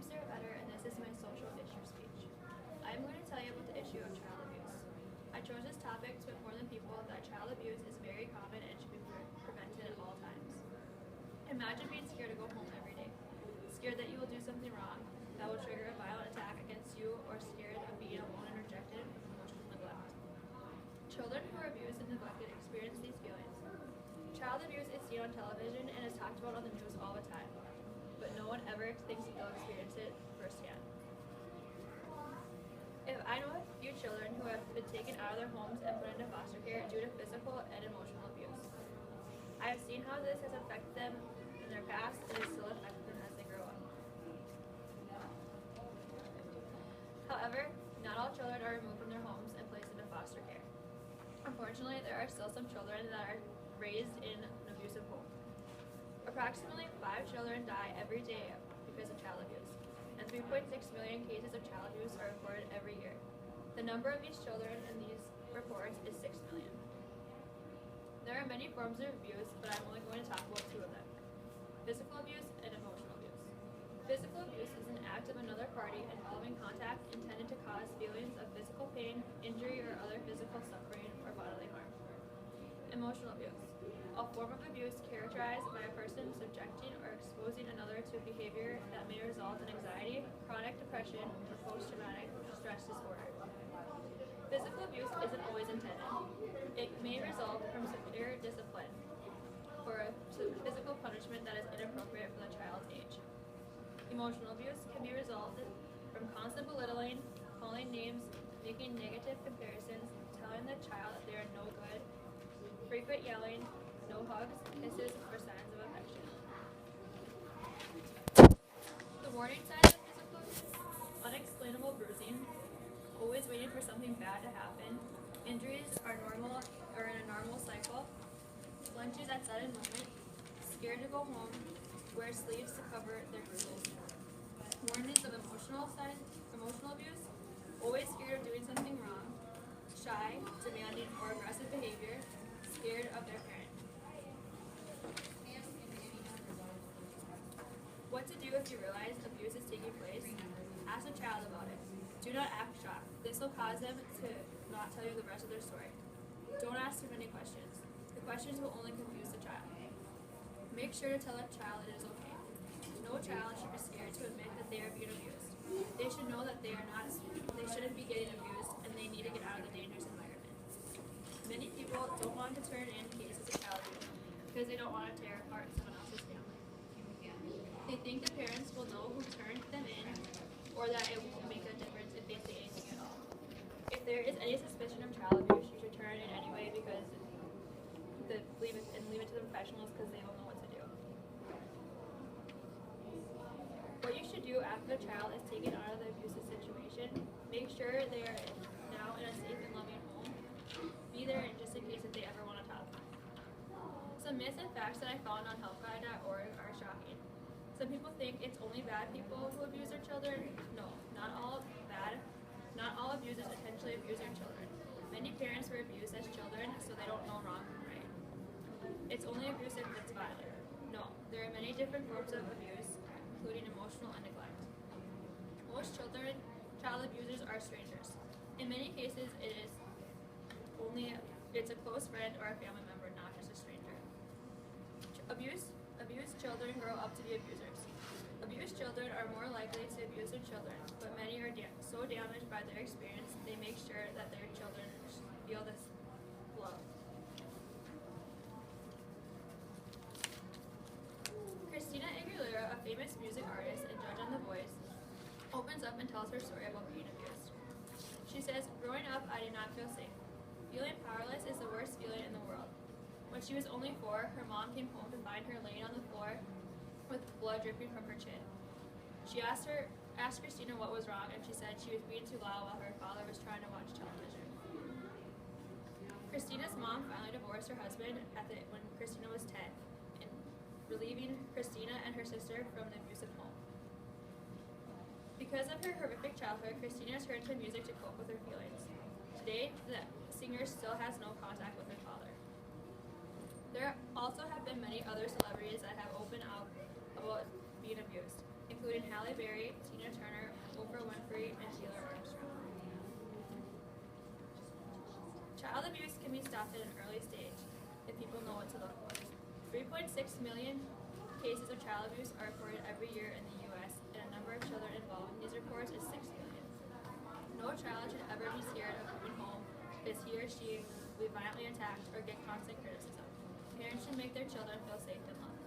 Sarah Better, and this is my social issue speech. I'm going to tell you about the issue of child abuse. I chose this topic to inform the people that child abuse is very common and should be prevented at all times. Imagine being scared to go home every day, scared that you will do something wrong that will trigger a violent attack against you, or scared of being alone and rejected with emotional neglect. Children who are abused and neglected experience these feelings. Child abuse is seen on television and is talked about on the news all the time, but no one ever thinks that they'll experience it firsthand. If I know a few children who have been taken out of their homes and put into foster care due to physical and emotional abuse. I have seen how this has affected them in their past and is still affecting them as they grow up. However, not all children are removed from their homes and placed into foster care. Unfortunately, there are still some children that are raised in an abusive home. Approximately 5 children die every day because of child abuse, and 3.6 million cases of child abuse are reported every year. The number of these children in these reports is 6 million. There are many forms of abuse, but I'm only going to talk about 2 of them: physical abuse and emotional abuse. Physical abuse is an act of another party involving contact intended to cause feelings of physical pain, injury, or other physical suffering or bodily harm. Emotional abuse, a form of abuse characterized by a person subjecting or exposing another to behavior that may result in anxiety, chronic depression, or post-traumatic stress disorder. Physical abuse isn't always intended. It may result from severe discipline or physical punishment that is inappropriate for the child's age. Emotional abuse can be resulted from constant belittling, calling names, making negative comparisons, telling the child that they are no good, frequent yelling, no hugs, kisses, or signs of affection. The warning signs of physical abuse: unexplainable bruising, always waiting for something bad to happen, injuries are normal or in a normal cycle, lunches at sudden moment, scared to go home, wear sleeves to cover their bruises. Warnings of emotional abuse: always scared of doing something wrong, shy, demanding, or aggressive behavior, scared of their parent. What to do if you realize abuse is taking place? Ask a child about it. Do not act shocked. This will cause them to not tell you the rest of their story. Don't ask too many questions. The questions will only confuse the child. Make sure to tell a child it is okay. No child should be scared to admit that they are being abused. They should know that they shouldn't be getting abused, and they need to get out of the dangerous environment. Many people don't want to turn in cases of child abuse because they don't want to tear apart someone else's family. They think the parents will know who turned them in, or that it won't make a difference if they say anything at all. If there is any suspicion of child abuse, you should turn it in anyway because leave it to the professionals because they will know what to do. What you should do after the child is taken out of the abusive situation: make sure they are now in a safe and loving home. Be there just in case if they ever want to talk. Some myths and facts that I found on helpguide.org are shocking. Some people think it's only bad people who abuse their children. No, not all abusers intentionally abuse their children. Many parents were abused as children, so they don't know wrong from right. It's only abuse if it's violent. No, there are many different forms of abuse, including emotional and neglect. Most child abusers are strangers. In many cases, it's a close friend or a family member, not just a stranger. Abused children grow up to be abusers. Abused children are more likely to abuse their children, but many are so damaged by their experience, they make sure that their children feel this love. Christina Aguilera, a famous music artist and judge on The Voice, opens up and tells her story about being abused. She says, "Growing up, I did not feel safe. Feeling powerless is the worst feeling in the world. When she was only 4, her mom came home to find her laying on the floor with blood dripping from her chin. She asked Christina what was wrong, and she said she was being too loud while her father was trying to watch television." Christina's mom finally divorced her husband when Christina was 10, and relieving Christina and her sister from the abusive home. Because of her horrific childhood, Christina turned to music to cope with her feelings. Today, the singer still has no contact with her father. There also have been many other celebrities that have opened up about being abused, including Halle Berry, Tina Turner, Oprah Winfrey, and Taylor Armstrong. Child abuse can be stopped at an early stage if people know what to look for. 3.6 million cases of child abuse are reported every year in the U.S., and the number of children involved in these reports is 6 million. No child should ever be scared of coming home because he or she will be violently attacked or get constant criticism. Parents should make their children feel safe and loved.